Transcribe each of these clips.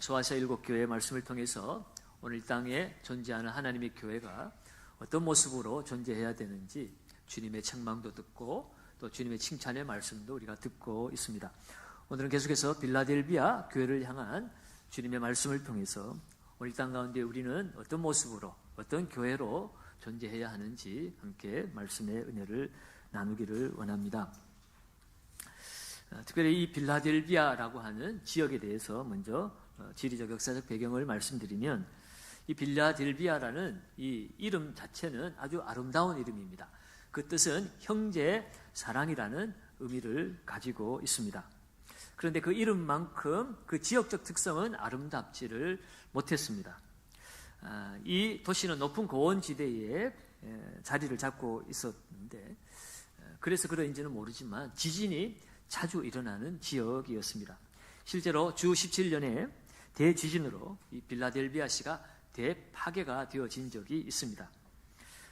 소아시아 7교회의 말씀을 통해서 오늘 이 땅에 존재하는 하나님의 교회가 어떤 모습으로 존재해야 되는지 주님의 책망도 듣고 또 주님의 칭찬의 말씀도 우리가 듣고 있습니다. 오늘은 계속해서 빌라델비아 교회를 향한 주님의 말씀을 통해서 오늘 이 땅 가운데 우리는 어떤 모습으로 어떤 교회로 존재해야 하는지 함께 말씀의 은혜를 나누기를 원합니다. 특별히 이 빌라델비아라고 하는 지역에 대해서 먼저 지리적 역사적 배경을 말씀드리면, 이 빌라델비아라는 이 이름 자체는 아주 아름다운 이름입니다. 그 뜻은 형제 사랑이라는 의미를 가지고 있습니다. 그런데 그 이름만큼 그 지역적 특성은 아름답지를 못했습니다. 이 도시는 높은 고원지대에 자리를 잡고 있었는데, 그래서 그런지는 모르지만 지진이 자주 일어나는 지역이었습니다. 실제로 주 17년에 대지진으로 이 빌라델비아시가 대파괴가 되어진 적이 있습니다.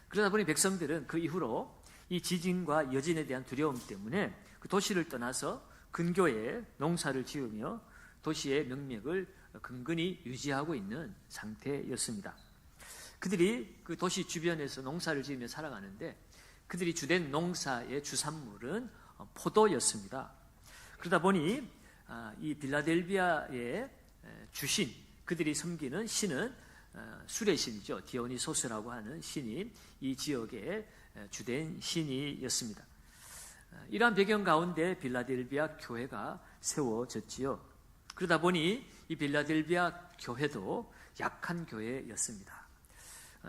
그러다 보니 백성들은 그 이후로 이 지진과 여진에 대한 두려움 때문에 그 도시를 떠나서 근교에 농사를 지으며 도시의 명맥을 근근히 유지하고 있는 상태였습니다. 그들이 그 도시 주변에서 농사를 지으며 살아가는데 그들이 주된 농사의 주산물은 포도였습니다. 그러다 보니 이 빌라델비아의 주신, 그들이 섬기는 신은 술의 신이죠. 디오니소스라고 하는 신이 이 지역의 주된 신이었습니다. 이러한 배경 가운데 빌라델비아 교회가 세워졌지요. 그러다 보니 이 빌라델비아 교회도 약한 교회였습니다.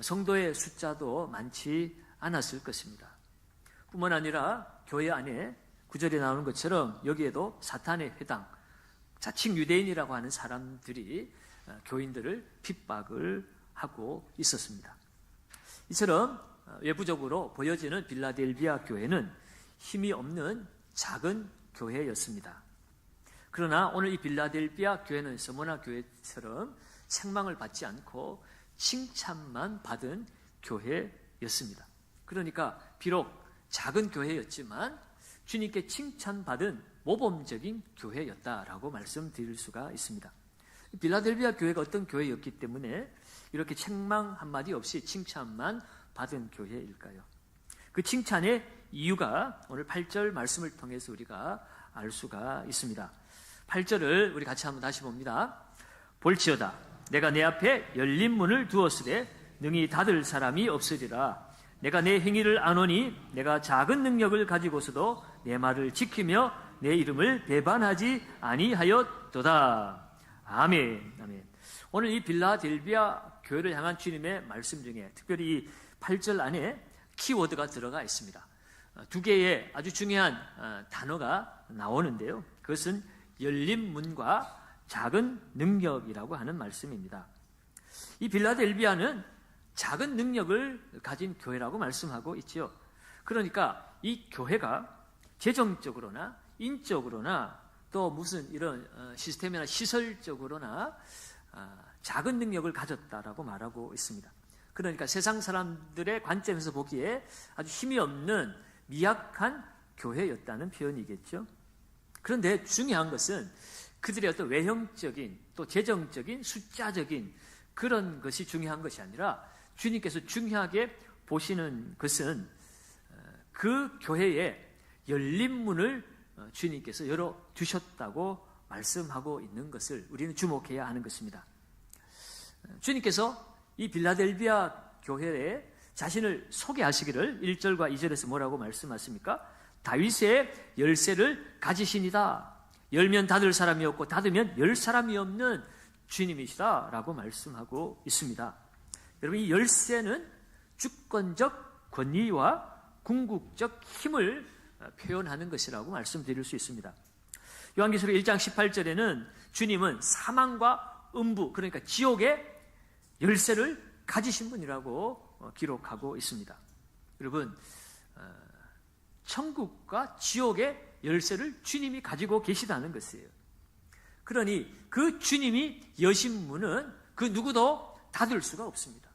성도의 숫자도 많지 않았을 것입니다. 뿐만 아니라 교회 안에 구절에 나오는 것처럼 여기에도 사탄의 회당, 자칭 유대인이라고 하는 사람들이 교인들을 핍박을 하고 있었습니다. 이처럼 외부적으로 보여지는 빌라델비아 교회는 힘이 없는 작은 교회였습니다. 그러나 오늘 이 빌라델비아 교회는 서머나 교회처럼 책망을 받지 않고 칭찬만 받은 교회였습니다. 그러니까 비록 작은 교회였지만 주님께 칭찬받은 모범적인 교회였다라고 말씀드릴 수가 있습니다. 빌라델비아 교회가 어떤 교회였기 때문에 이렇게 책망 한마디 없이 칭찬만 받은 교회일까요? 그 칭찬의 이유가 오늘 8절 말씀을 통해서 우리가 알 수가 있습니다. 8절을 우리 같이 한번 다시 봅니다. 볼지어다 내가 내 앞에 열린 문을 두었으되 능히 닫을 사람이 없으리라. 내가 내 행위를 아노니 내가 작은 능력을 가지고서도 내 말을 지키며 내 이름을 배반하지 아니하였도다. 아멘. 아멘. 오늘 이 빌라델비아 교회를 향한 주님의 말씀 중에 특별히 이 8절 안에 키워드가 들어가 있습니다. 두 개의 아주 중요한 단어가 나오는데요. 그것은 열린 문과 작은 능력이라고 하는 말씀입니다. 이 빌라델비아는 작은 능력을 가진 교회라고 말씀하고 있지요. 그러니까 이 교회가 재정적으로나 인적으로나 또 무슨 이런 시스템이나 시설적으로나 작은 능력을 가졌다라고 말하고 있습니다. 그러니까 세상 사람들의 관점에서 보기에 아주 힘이 없는 미약한 교회였다는 표현이겠죠. 그런데 중요한 것은 그들의 어떤 외형적인 또 재정적인 숫자적인 그런 것이 중요한 것이 아니라 주님께서 중요하게 보시는 것은 그 교회에 열린 문을 주님께서 열어주셨다고 말씀하고 있는 것을 우리는 주목해야 하는 것입니다. 주님께서 이 빌라델비아 교회에 자신을 소개하시기를 1절과 2절에서 뭐라고 말씀하십니까? 다윗의 열쇠를 가지시니다. 열면 닫을 사람이 없고 닫으면 열 사람이 없는 주님이시다 라고 말씀하고 있습니다. 여러분, 이 열쇠는 주권적 권위와 궁극적 힘을 표현하는 것이라고 말씀드릴 수 있습니다. 요한계시록 1장 18절에는 주님은 사망과 음부, 그러니까 지옥의 열쇠를 가지신 분이라고 기록하고 있습니다. 여러분, 천국과 지옥의 열쇠를 주님이 가지고 계시다는 것이에요. 그러니 그 주님이 여신 문은 그 누구도 닫을 수가 없습니다.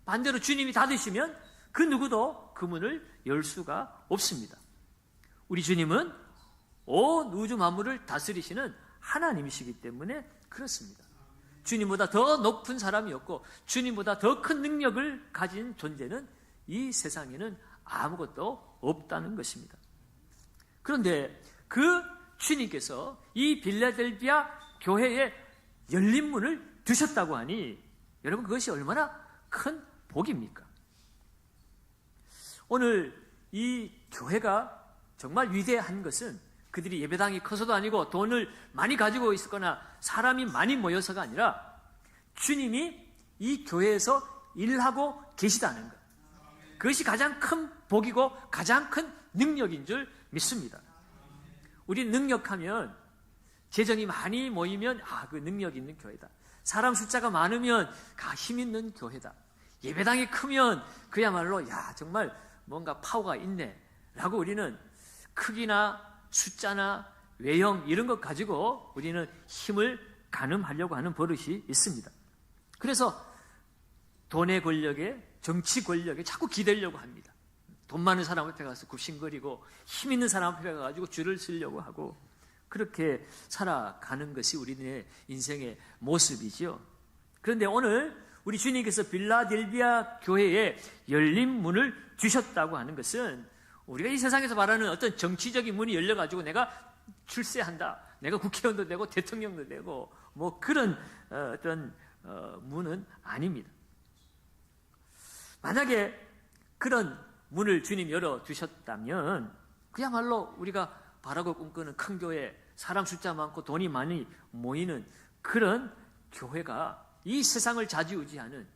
반대로 주님이 닫으시면 그 누구도 그 문을 열 수가 없습니다. 우리 주님은 온 우주 만물을 다스리시는 하나님이시기 때문에 그렇습니다. 주님보다 더 높은 사람이었고 주님보다 더 큰 능력을 가진 존재는 이 세상에는 아무것도 없다는 것입니다. 그런데 그 주님께서 이 빌라델비아 교회에 열린 문을 두셨다고 하니 여러분 그것이 얼마나 큰 복입니까? 오늘 이 교회가 정말 위대한 것은 그들이 예배당이 커서도 아니고 돈을 많이 가지고 있었거나 사람이 많이 모여서가 아니라 주님이 이 교회에서 일하고 계시다는 것. 그것이 가장 큰 복이고 가장 큰 능력인 줄 믿습니다. 우리 능력하면 재정이 많이 모이면 그 능력 있는 교회다. 사람 숫자가 많으면 힘 있는 교회다. 예배당이 크면 그야말로 정말 뭔가 파워가 있네 라고 우리는 크기나 숫자나 외형 이런 것 가지고 우리는 힘을 가늠하려고 하는 버릇이 있습니다. 그래서 돈의 권력에 정치 권력에 자꾸 기대려고 합니다. 돈 많은 사람 앞에 가서 굽신거리고 힘 있는 사람 앞에 가가지고 줄을 서려고 하고 그렇게 살아가는 것이 우리의 인생의 모습이죠. 그런데 오늘 우리 주님께서 빌라델비아 교회에 열린 문을 주셨다고 하는 것은 우리가 이 세상에서 말하는 어떤 정치적인 문이 열려가지고 내가 출세한다, 내가 국회의원도 되고 대통령도 되고 뭐 그런 어떤 문은 아닙니다. 만약에 그런 문을 주님 열어주셨다면 그야말로 우리가 바라고 꿈꾸는 큰 교회, 사람 숫자 많고 돈이 많이 모이는 그런 교회가 이 세상을 좌지우지하는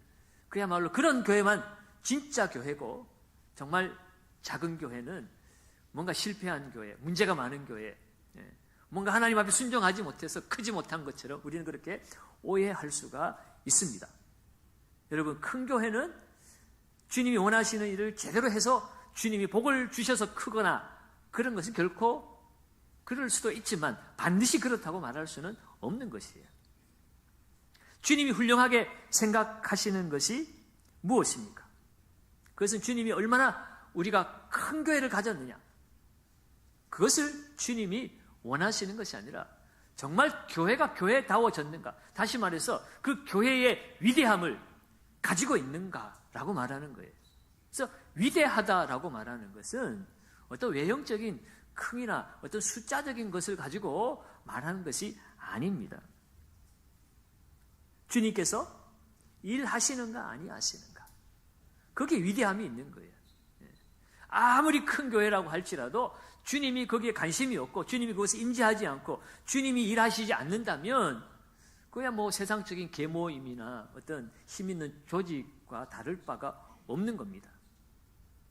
그야말로 그런 교회만 진짜 교회고 정말 작은 교회는 뭔가 실패한 교회, 문제가 많은 교회, 뭔가 하나님 앞에 순종하지 못해서 크지 못한 것처럼 우리는 그렇게 오해할 수가 있습니다. 여러분, 큰 교회는 주님이 원하시는 일을 제대로 해서 주님이 복을 주셔서 크거나 그런 것은 결코 그럴 수도 있지만 반드시 그렇다고 말할 수는 없는 것이에요. 주님이 훌륭하게 생각하시는 것이 무엇입니까? 그것은 주님이 얼마나 우리가 큰 교회를 가졌느냐, 그것을 주님이 원하시는 것이 아니라 정말 교회가 교회다워졌는가, 다시 말해서 그 교회의 위대함을 가지고 있는가라고 말하는 거예요. 그래서 위대하다라고 말하는 것은 어떤 외형적인 크기나 어떤 숫자적인 것을 가지고 말하는 것이 아닙니다. 주님께서 일하시는가 아니하시는가, 거기에 위대함이 있는 거예요. 아무리 큰 교회라고 할지라도 주님이 거기에 관심이 없고 주님이 그것을 인지하지 않고 주님이 일하시지 않는다면 그야 뭐 세상적인 계모임이나 어떤 힘 있는 조직과 다를 바가 없는 겁니다.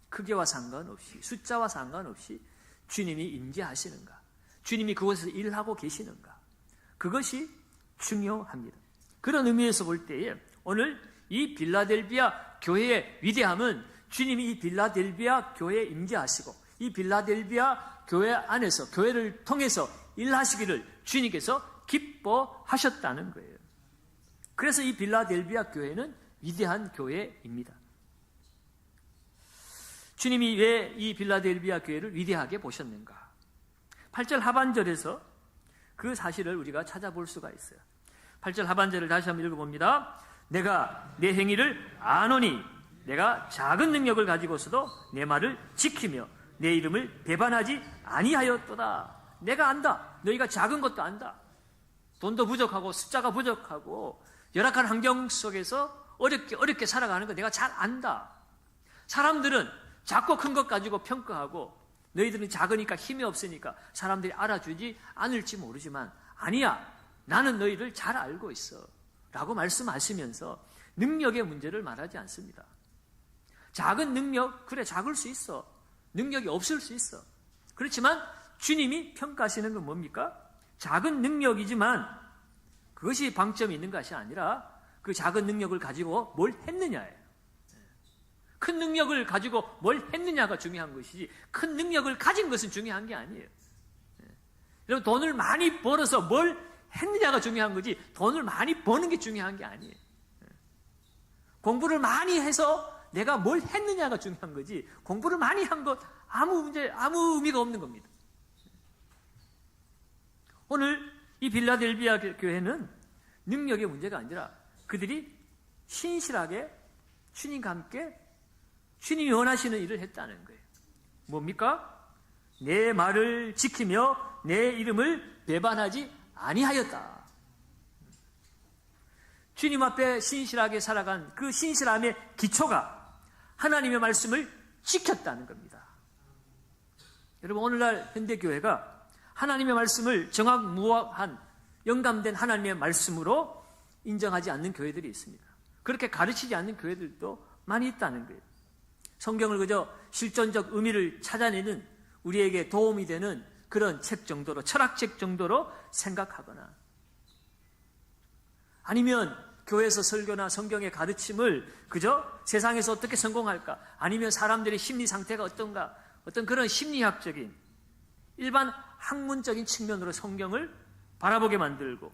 크기와 상관없이, 숫자와 상관없이 주님이 인지하시는가, 주님이 그것에서 일하고 계시는가, 그것이 중요합니다. 그런 의미에서 볼 때에 오늘 이 빌라델비아 교회의 위대함은 주님이 이 빌라델비아 교회에 임재하시고 이 빌라델비아 교회 안에서 교회를 통해서 일하시기를 주님께서 기뻐하셨다는 거예요. 그래서 이 빌라델비아 교회는 위대한 교회입니다. 주님이 왜 이 빌라델비아 교회를 위대하게 보셨는가? 8절 하반절에서 그 사실을 우리가 찾아볼 수가 있어요. 8절 하반절을 다시 한번 읽어봅니다. 내가 내 행위를 아노니 내가 작은 능력을 가지고서도 내 말을 지키며 내 이름을 배반하지 아니하였도다. 내가 안다. 너희가 작은 것도 안다. 돈도 부족하고 숫자가 부족하고 열악한 환경 속에서 어렵게 살아가는 거 내가 잘 안다. 사람들은 작고 큰 것 가지고 평가하고 너희들은 작으니까 힘이 없으니까 사람들이 알아주지 않을지 모르지만 아니야, 나는 너희를 잘 알고 있어 라고 말씀하시면서 능력의 문제를 말하지 않습니다. 작은 능력, 그래 작을 수 있어. 능력이 없을 수 있어. 그렇지만 주님이 평가하시는 건 뭡니까? 작은 능력이지만 그것이 방점이 있는 것이 아니라 그 작은 능력을 가지고 뭘 했느냐예요. 큰 능력을 가지고 뭘 했느냐가 중요한 것이지 큰 능력을 가진 것은 중요한 게 아니에요. 여러분, 돈을 많이 벌어서 뭘 했느냐가 중요한 거지 돈을 많이 버는 게 중요한 게 아니에요. 공부를 많이 해서 내가 뭘 했느냐가 중요한 거지 공부를 많이 한 것 아무 의미가 없는 겁니다. 오늘 이 빌라델비아 교회는 능력의 문제가 아니라 그들이 신실하게 주님과 함께 주님이 원하시는 일을 했다는 거예요. 뭡니까? 내 말을 지키며 내 이름을 배반하지 아니하였다. 주님 앞에 신실하게 살아간 그 신실함의 기초가 하나님의 말씀을 지켰다는 겁니다. 여러분, 오늘날 현대교회가 하나님의 말씀을 정확무확한 영감된 하나님의 말씀으로 인정하지 않는 교회들이 있습니다. 그렇게 가르치지 않는 교회들도 많이 있다는 거예요. 성경을 그저 실존적 의미를 찾아내는 우리에게 도움이 되는 그런 책 정도로, 철학책 정도로 생각하거나, 아니면 교회에서 설교나 성경의 가르침을 그저 세상에서 어떻게 성공할까, 아니면 사람들의 심리 상태가 어떤가, 어떤 그런 심리학적인 일반 학문적인 측면으로 성경을 바라보게 만들고,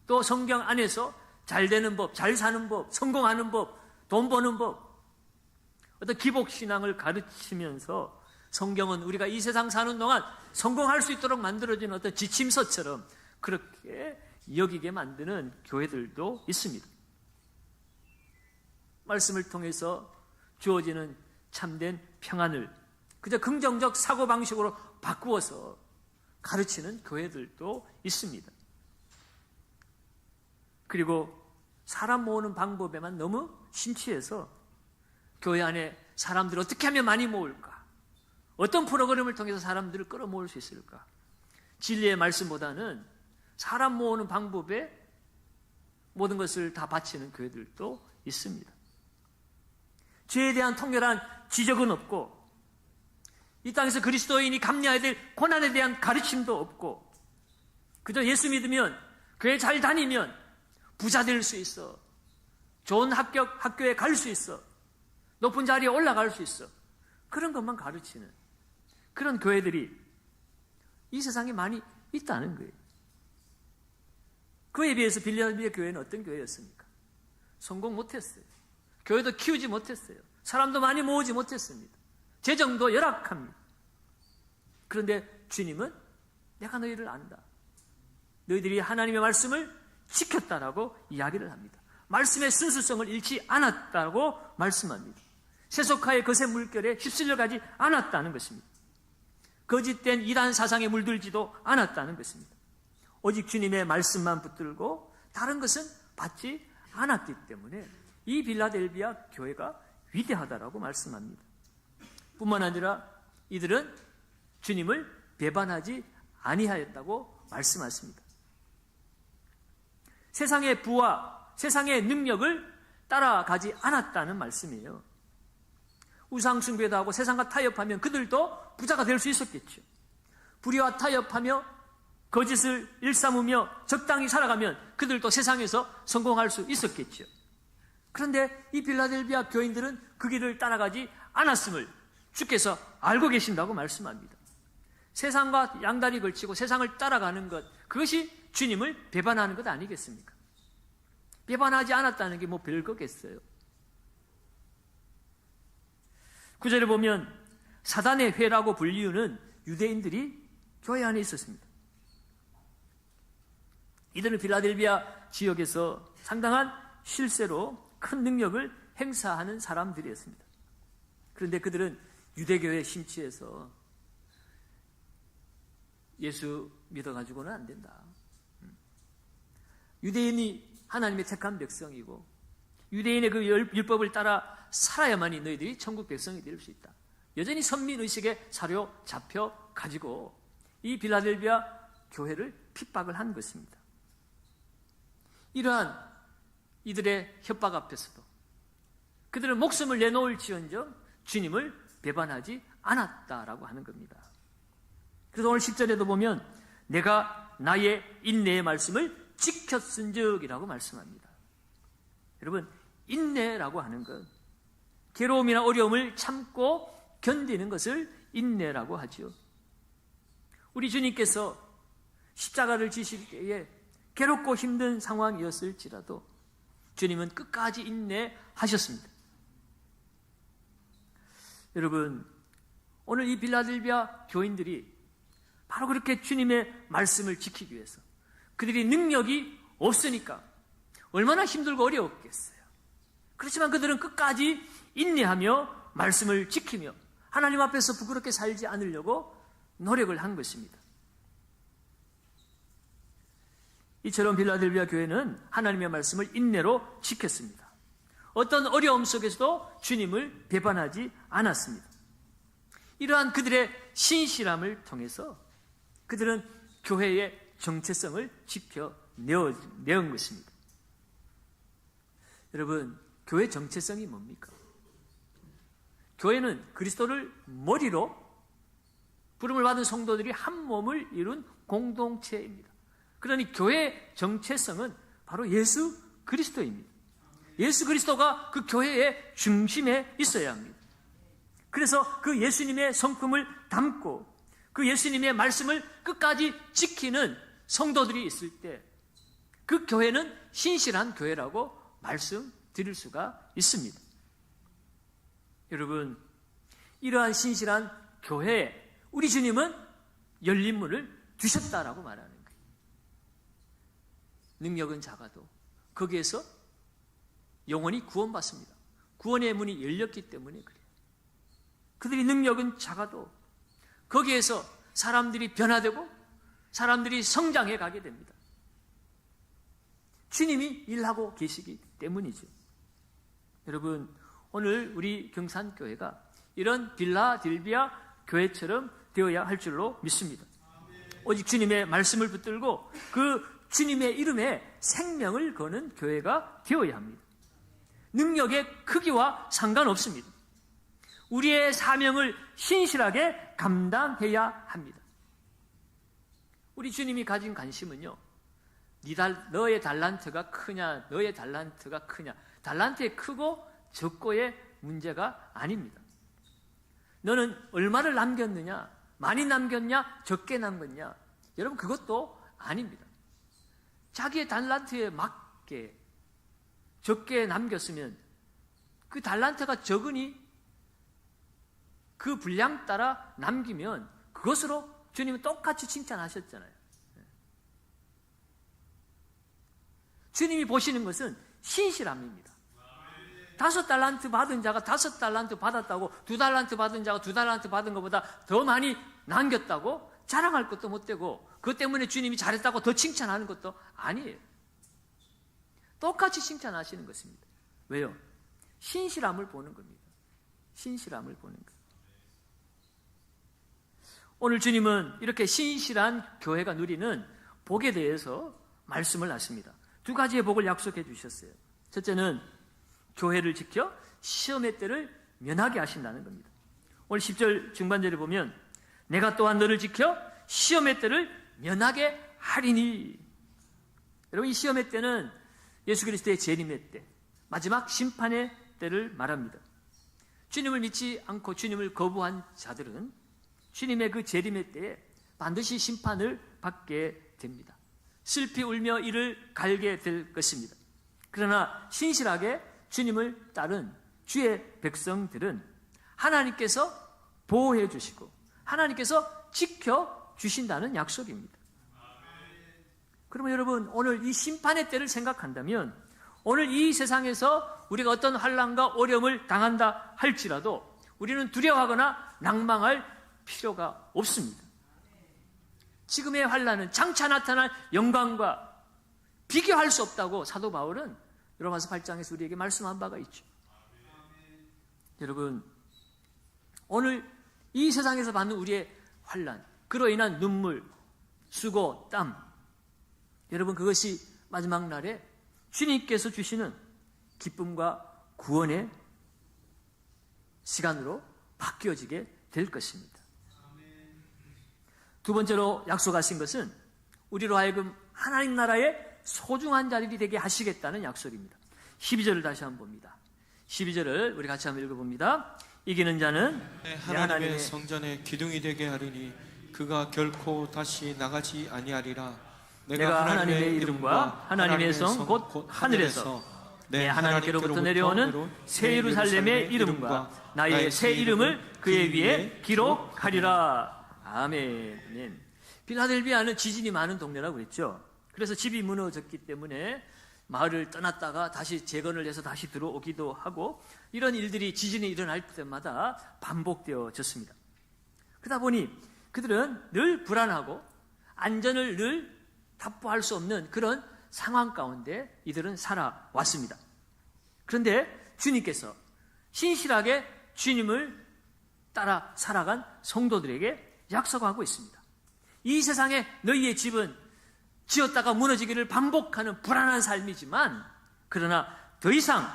또 성경 안에서 잘 되는 법, 잘 사는 법, 성공하는 법, 돈 버는 법, 어떤 기복신앙을 가르치면서 성경은 우리가 이 세상 사는 동안 성공할 수 있도록 만들어진 어떤 지침서처럼 그렇게 여기게 만드는 교회들도 있습니다. 말씀을 통해서 주어지는 참된 평안을 그저 긍정적 사고방식으로 바꾸어서 가르치는 교회들도 있습니다. 그리고 사람 모으는 방법에만 너무 심취해서 교회 안에 사람들을 어떻게 하면 많이 모을까? 어떤 프로그램을 통해서 사람들을 끌어모을 수 있을까? 진리의 말씀보다는 사람 모으는 방법에 모든 것을 다 바치는 교회들도 있습니다. 죄에 대한 통렬한 지적은 없고, 이 땅에서 그리스도인이 감내해야 될 고난에 대한 가르침도 없고, 그저 예수 믿으면, 교회 잘 다니면 부자 될 수 있어, 좋은 학교에 갈 수 있어, 높은 자리에 올라갈 수 있어, 그런 것만 가르치는 그런 교회들이 이 세상에 많이 있다는 거예요. 그에 비해서 빌라델비아 교회는 어떤 교회였습니까? 성공 못했어요. 교회도 키우지 못했어요. 사람도 많이 모으지 못했습니다. 재정도 열악합니다. 그런데 주님은 내가 너희를 안다. 너희들이 하나님의 말씀을 지켰다라고 이야기를 합니다. 말씀의 순수성을 잃지 않았다고 말씀합니다. 세속화의 거센 물결에 휩쓸려 가지 않았다는 것입니다. 거짓된 이단 사상에 물들지도 않았다는 것입니다. 오직 주님의 말씀만 붙들고 다른 것은 받지 않았기 때문에 이 빌라델비아 교회가 위대하다라고 말씀합니다. 뿐만 아니라 이들은 주님을 배반하지 아니하였다고 말씀하십니다. 세상의 부와 세상의 능력을 따라가지 않았다는 말씀이에요. 우상 숭배도 하고 세상과 타협하면 그들도 부자가 될 수 있었겠죠. 불의와 타협하며 거짓을 일삼으며 적당히 살아가면 그들도 세상에서 성공할 수 있었겠죠. 그런데 이 빌라델비아 교인들은 그 길을 따라가지 않았음을 주께서 알고 계신다고 말씀합니다. 세상과 양다리 걸치고 세상을 따라가는 것, 그것이 주님을 배반하는 것 아니겠습니까? 배반하지 않았다는 게 뭐 별거겠어요. 9절에 보면 사단의 회라고 불리우는 유대인들이 교회 안에 있었습니다. 이들은 필라델비아 지역에서 상당한 실세로 큰 능력을 행사하는 사람들이었습니다. 그런데 그들은 유대교에 심취해서 예수 믿어가지고는 안 된다. 유대인이 하나님의 택한 백성이고 유대인의 그 율법을 따라 살아야만이 너희들이 천국 백성이 될 수 있다. 여전히 선민의식에 사로잡혀 가지고 이 빌라델비아 교회를 핍박을 한 것입니다. 이러한 이들의 협박 앞에서도 그들은 목숨을 내놓을지언정 주님을 배반하지 않았다라고 하는 겁니다. 그래서 오늘 10절에도 보면 내가 나의 인내의 말씀을 지켰은적이라고 말씀합니다. 여러분, 인내라고 하는 것, 괴로움이나 어려움을 참고 견디는 것을 인내라고 하죠. 우리 주님께서 십자가를 지실 때에 괴롭고 힘든 상황이었을지라도 주님은 끝까지 인내하셨습니다. 여러분, 오늘 이 빌라델비아 교인들이 바로 그렇게 주님의 말씀을 지키기 위해서 그들이 능력이 없으니까 얼마나 힘들고 어려웠겠어요. 그렇지만 그들은 끝까지 인내하며 말씀을 지키며 하나님 앞에서 부끄럽게 살지 않으려고 노력을 한 것입니다. 이처럼 빌라델비아 교회는 하나님의 말씀을 인내로 지켰습니다. 어떤 어려움 속에서도 주님을 배반하지 않았습니다. 이러한 그들의 신실함을 통해서 그들은 교회의 정체성을 지켜내온 것입니다. 여러분, 교회 정체성이 뭡니까? 교회는 그리스도를 머리로 부름을 받은 성도들이 한 몸을 이룬 공동체입니다. 그러니 교회의 정체성은 바로 예수 그리스도입니다. 예수 그리스도가 그 교회의 중심에 있어야 합니다. 그래서 그 예수님의 성품을 담고 그 예수님의 말씀을 끝까지 지키는 성도들이 있을 때 그 교회는 신실한 교회라고 말씀드릴 수가 있습니다. 여러분, 이러한 신실한 교회에 우리 주님은 열린 문을 두셨다라고 말하는 거예요. 능력은 작아도 거기에서 영원히 구원받습니다. 구원의 문이 열렸기 때문에 그래요. 그들이 능력은 작아도 거기에서 사람들이 변화되고 사람들이 성장해 가게 됩니다. 주님이 일하고 계시기 때문이죠. 여러분, 오늘 우리 경산교회가 이런 빌라델비아 교회처럼 되어야 할 줄로 믿습니다. 오직 주님의 말씀을 붙들고 그 주님의 이름에 생명을 거는 교회가 되어야 합니다. 능력의 크기와 상관없습니다. 우리의 사명을 신실하게 감당해야 합니다. 우리 주님이 가진 관심은요, 너의 달란트가 크냐, 너의 달란트가 크냐, 달란트의 크고 적고의 문제가 아닙니다. 너는 얼마를 남겼느냐, 많이 남겼냐, 적게 남겼냐, 여러분 그것도 아닙니다. 자기의 달란트에 맞게 적게 남겼으면 그 달란트가 적으니 그 분량 따라 남기면 그것으로 주님은 똑같이 칭찬하셨잖아요. 주님이 보시는 것은 신실함입니다. 5달란트 받은 자가 5달란트 받았다고 2달란트 받은 자가 2달란트 받은 것보다 더 많이 남겼다고 자랑할 것도 못 되고 그것 때문에 주님이 잘했다고 더 칭찬하는 것도 아니에요. 똑같이 칭찬하시는 것입니다. 왜요? 신실함을 보는 겁니다. 신실함을 보는 거예요. 오늘 주님은 이렇게 신실한 교회가 누리는 복에 대해서 말씀을 하십니다. 2가지의 복을 약속해 주셨어요. 첫째는 교회를 지켜 시험의 때를 면하게 하신다는 겁니다. 오늘 10절 중반절에 보면 내가 또한 너를 지켜 시험의 때를 면하게 하리니. 여러분, 이 시험의 때는 예수 그리스도의 재림의 때, 마지막 심판의 때를 말합니다. 주님을 믿지 않고 주님을 거부한 자들은 주님의 그 재림의 때에 반드시 심판을 받게 됩니다. 슬피 울며 이를 갈게 될 것입니다. 그러나 신실하게 주님을 따른 주의 백성들은 하나님께서 보호해 주시고 하나님께서 지켜 주신다는 약속입니다. 그러면 여러분, 오늘 이 심판의 때를 생각한다면 오늘 이 세상에서 우리가 어떤 환난과 어려움을 당한다 할지라도 우리는 두려워하거나 낭망할 필요가 없습니다. 지금의 환난은 장차 나타날 영광과 비교할 수 없다고 사도 바울은 로마서 8장에서 우리에게 말씀한 바가 있죠. 여러분, 오늘 이 세상에서 받는 우리의 환난, 그로 인한 눈물, 수고, 땀, 여러분 그것이 마지막 날에 주님께서 주시는 기쁨과 구원의 시간으로 바뀌어지게 될 것입니다. 2번째로 약속하신 것은 우리로 하여금 하나님 나라의 소중한 자들이 되게 하시겠다는 약속입니다. 12절을 다시 한번 봅니다. 12절을 우리 같이 한번 읽어봅니다. 이기는 자는 하나님의 성전의 기둥이 되게 하리니 그가 결코 다시 나가지 아니하리라. 내가 하나님의 이름과 하나님의 성 곧 하늘에서 내 하나님께로부터 내려오는 새 예루살렘의 이름과 나의 새 이름을 그의 위에 기록하리라. 아멘. 빌라델비아는 지진이 많은 동네라고 그랬죠. 그래서 집이 무너졌기 때문에 마을을 떠났다가 다시 재건을 해서 다시 들어오기도 하고 이런 일들이 지진이 일어날 때마다 반복되어졌습니다. 그러다 보니 그들은 늘 불안하고 안전을 늘 답보할 수 없는 그런 상황 가운데 이들은 살아왔습니다. 그런데 주님께서 신실하게 주님을 따라 살아간 성도들에게 약속하고 있습니다. 이 세상에 너희의 집은 지었다가 무너지기를 반복하는 불안한 삶이지만 그러나 더 이상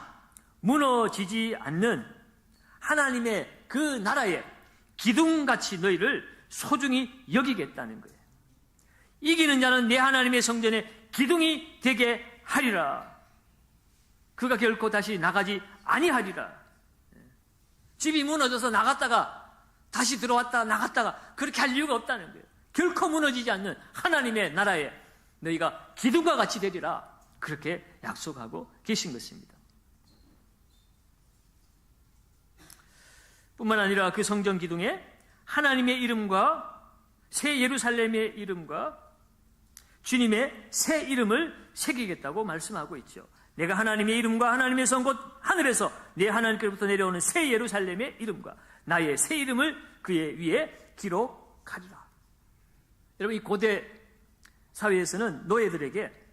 무너지지 않는 하나님의 그 나라에 기둥같이 너희를 소중히 여기겠다는 거예요. 이기는 자는 내 하나님의 성전에 기둥이 되게 하리라. 그가 결코 다시 나가지 아니하리라. 집이 무너져서 나갔다가 다시 들어왔다 나갔다가 그렇게 할 이유가 없다는 거예요. 결코 무너지지 않는 하나님의 나라에 너희가 기둥과 같이 되리라. 그렇게 약속하고 계신 것입니다. 뿐만 아니라 그 성전 기둥에 하나님의 이름과 새 예루살렘의 이름과 주님의 새 이름을 새기겠다고 말씀하고 있죠. 내가 하나님의 이름과 하나님의 성 곧 하늘에서 내 하나님께로부터 내려오는 새 예루살렘의 이름과 나의 새 이름을 그의 위에 기록하리라. 여러분, 이 고대 사회에서는 노예들에게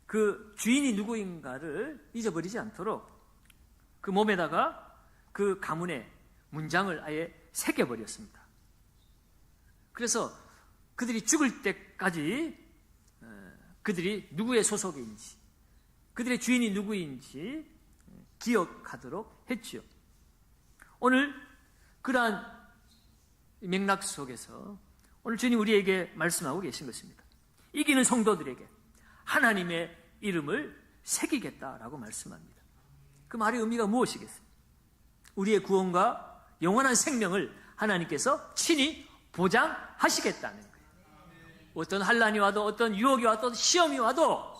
그 주인이 누구인가를 잊어버리지 않도록 그 몸에다가 그 가문의 문장을 아예 새겨버렸습니다. 그래서 그들이 죽을 때까지 그들이 누구의 소속인지 그들의 주인이 누구인지 기억하도록 했지요. 오늘 그러한 맥락 속에서 오늘 주님 우리에게 말씀하고 계신 것입니다. 이기는 성도들에게 하나님의 이름을 새기겠다라고 말씀합니다. 그 말의 의미가 무엇이겠어요? 우리의 구원과 영원한 생명을 하나님께서 친히 보장하시겠다는 거예요. 어떤 환난이 와도 어떤 유혹이 와도 시험이 와도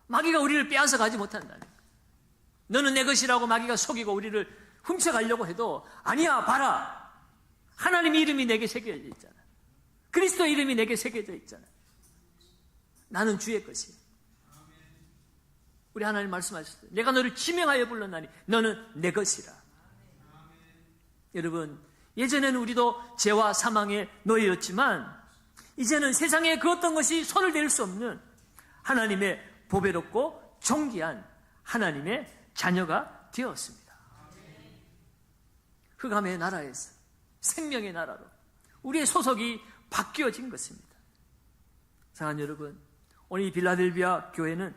마귀가 우리를 빼앗아 가지 못한다는 거예요. 너는 내 것이라고 마귀가 속이고 우리를 훔쳐가려고 해도 아니야, 봐라. 하나님의 이름이 내게 새겨져 있잖아. 그리스도의 이름이 내게 새겨져 있잖아. 나는 주의 것이야. 우리 하나님 말씀하셨어요. 내가 너를 지명하여 불렀나니 너는 내 것이라. 여러분, 예전에는 우리도 죄와 사망의 노예였지만 이제는 세상에 그 어떤 것이 손을 댈 수 없는 하나님의 보배롭고 존귀한 하나님의 자녀가 되었습니다. 흑암의 나라에서 생명의 나라로 우리의 소속이 바뀌어진 것입니다. 사랑하는 여러분, 오늘 이 빌라델비아 교회는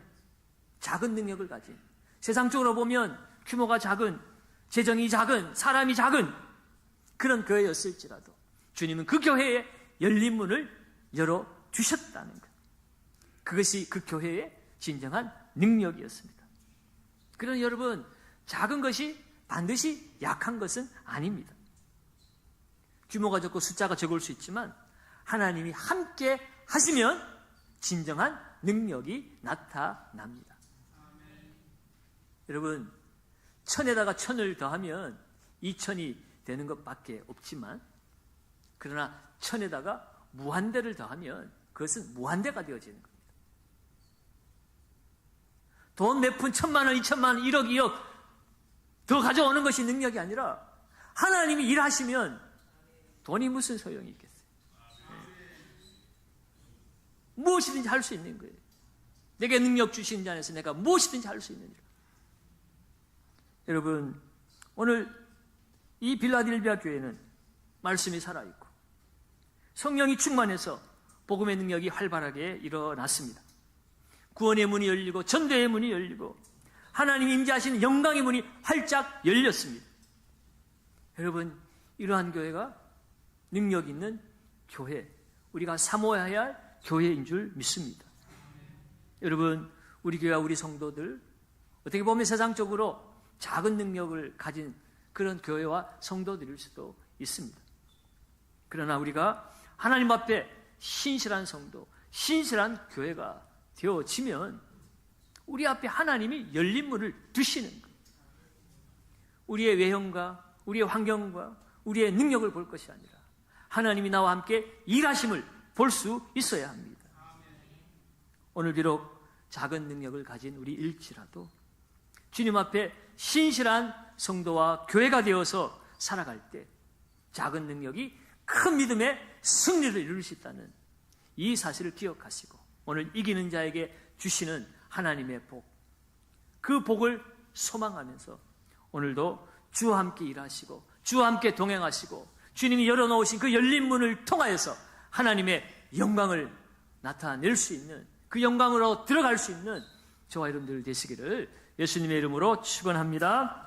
작은 능력을 가진, 세상적으로 보면 규모가 작은, 재정이 작은, 사람이 작은 그런 교회였을지라도 주님은 그 교회에 열린 문을 열어주셨다는 것. 그것이 그 교회의 진정한 능력이었습니다. 그러나 여러분, 작은 것이 반드시 약한 것은 아닙니다. 규모가 적고 숫자가 적을 수 있지만 하나님이 함께 하시면 진정한 능력이 나타납니다. 여러분, 천에다가 천을 더하면 2천이 되는 것밖에 없지만 그러나 천에다가 무한대를 더하면 그것은 무한대가 되어지는 겁니다. 돈 몇 푼, 1,000만 원, 2,000만 원, 1억, 2억 더 가져오는 것이 능력이 아니라 하나님이 일하시면 돈이 무슨 소용이 있겠어요? 무엇이든지 할 수 있는 거예요. 내게 능력 주신 자 안에서 내가 무엇이든지 할 수 있는 일. 여러분, 오늘 이 빌라델비아 교회는 말씀이 살아있고 성령이 충만해서 복음의 능력이 활발하게 일어났습니다. 구원의 문이 열리고 전도의 문이 열리고 하나님 임재하시는 영광의 문이 활짝 열렸습니다. 여러분, 이러한 교회가 능력 있는 교회, 우리가 사모해야 할 교회인 줄 믿습니다. 여러분, 우리 교회와 우리 성도들 어떻게 보면 세상적으로 작은 능력을 가진 그런 교회와 성도들일 수도 있습니다. 그러나 우리가 하나님 앞에 신실한 성도, 신실한 교회가 되어지면 우리 앞에 하나님이 열린 문을 두시는 거예요. 우리의 외형과 우리의 환경과 우리의 능력을 볼 것이 아니라 하나님이 나와 함께 일하심을 볼 수 있어야 합니다. 오늘 비록 작은 능력을 가진 우리일지라도 주님 앞에 신실한 성도와 교회가 되어서 살아갈 때 작은 능력이 큰 믿음의 승리를 이룰 수 있다는 이 사실을 기억하시고 오늘 이기는 자에게 주시는 하나님의 복, 그 복을 소망하면서 오늘도 주와 함께 일하시고 주와 함께 동행하시고 주님이 열어놓으신 그 열린 문을 통하여서 하나님의 영광을 나타낼 수 있는, 그 영광으로 들어갈 수 있는 저와 여러분들 되시기를 예수님의 이름으로 축원합니다.